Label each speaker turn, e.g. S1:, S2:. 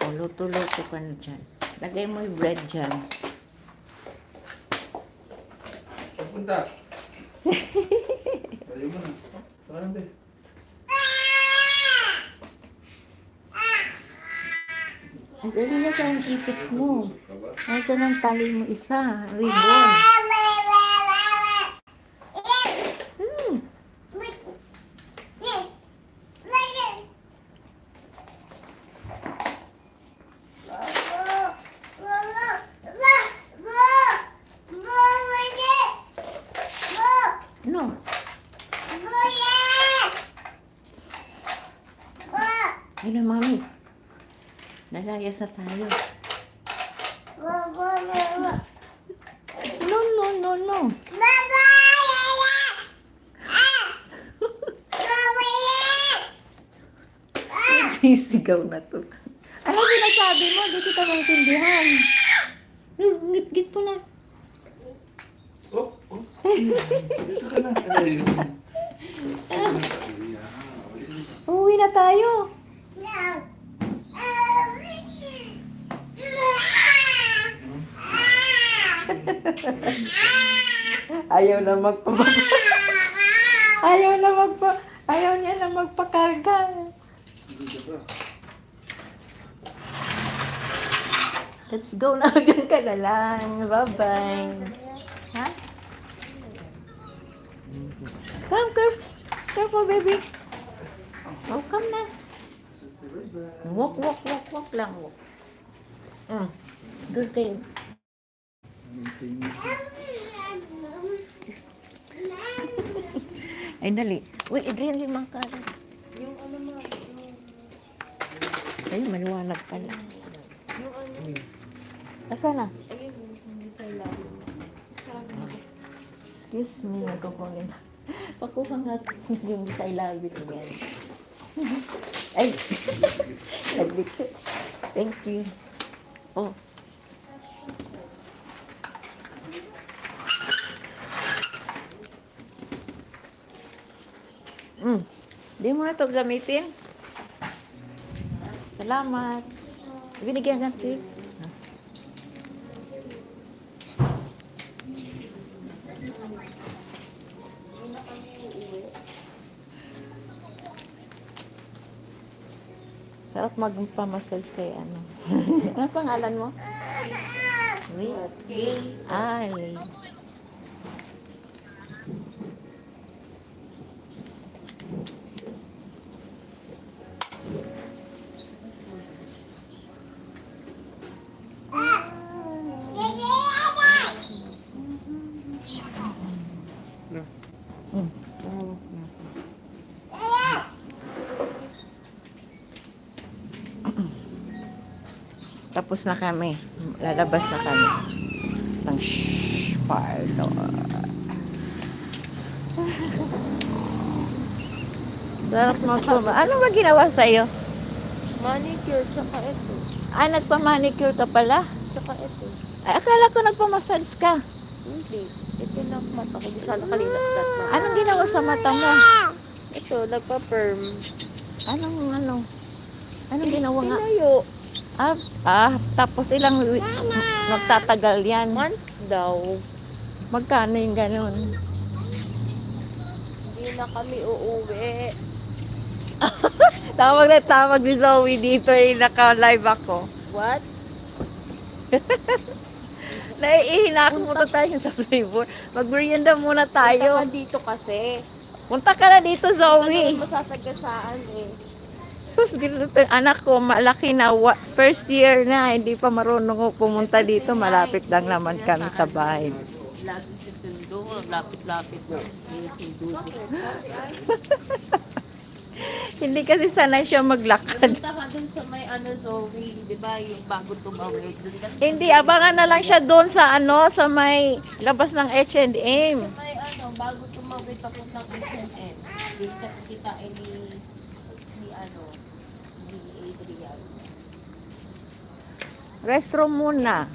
S1: O, luto-luto ka na dyan. Lagay mo yung bread dyan.
S2: Punta. Ayaw mo na. Parang be.
S1: Dali na saan ipit mo. Nasaan ang tali mo isa? Ribbon. Hmm. No. Ayun na, mami. Nalayas na tayo. No, no, no, no. Nagsisigaw na to. Ano sinasabi mo? Di kita maintindihan. Ngit-ngit po na.
S2: Oh, oh. Dito ka na. Ay.
S1: Uuwi na tayo. Ayaw na Ayaw niya na magpakarga.
S2: Dito ka.
S1: Let's go na. Hanggang ka na lang. Bye-bye. Ha? Come, careful, baby. Oh, come na. Walk lang. Walk. Good kayo. Ay, dali. Uy, Adrian, yung mga kalat.
S3: Yung ano mo,
S1: Ay, maliwanag pala.
S3: yung ano,
S1: Asa na?
S3: ayun, hindi sa ilalim. Sarap na.
S1: Excuse me, nagkukunin. Pakuha nga yung sa ilalim yan. Ay! Naglikit. Thank you. Oh. Di mo na ito gamitin. Salamat. Binigyan natin. Sarap magpamassage kay ano. Ano pangalan mo? Lee. Ah, Lee. Tapos na kami. Lalabas na kami. Ng parlor. Sarap magpama. Ano ba ginawa sa'yo?
S3: Manicure, tsaka ito.
S1: Ah, nagpa-manicure ka pala?
S3: Tsaka ito.
S1: Ay, akala ko nagpa-massage ka.
S3: Hindi. Ito lang mata ko. Di sana kanina.
S1: Anong ginawa sa mata mo?
S3: Ito, nagpa-perm.
S1: Anong ginawa nga?
S3: Pinayo.
S1: Tapos ilang magtatagal yan.
S3: Months daw.
S1: Magkano yung ganun?
S3: Hindi na kami uuwi.
S1: Tawag ni Zoe dito naka-live ako.
S3: What?
S1: Naiihina ako muna tayo sa flavor. Mag-merienda muna tayo.
S3: Punta ka dito kasi.
S1: Punta ka na dito,
S3: Ano
S1: Zoe.
S3: masasagasaan eh.
S1: Sus, anak ko, malaki na. First year na, hindi pa marunong pumunta dito. Malapit lang naman kami sa bahay.
S3: Lagi si Sundo. Lapit-lapit na. Sundo.
S1: Hindi kasi sanay siya maglakad.
S3: Punta ka dun sa may ano, Zoe. Di ba yung bago tumawid? Dun ka
S1: Hindi, abangan na lang siya doon sa sa may labas ng H&M.
S3: sa may ano, bago tumawid papuntang H&M. Dito ka kikitain ni Adrian.
S1: Restroom muna.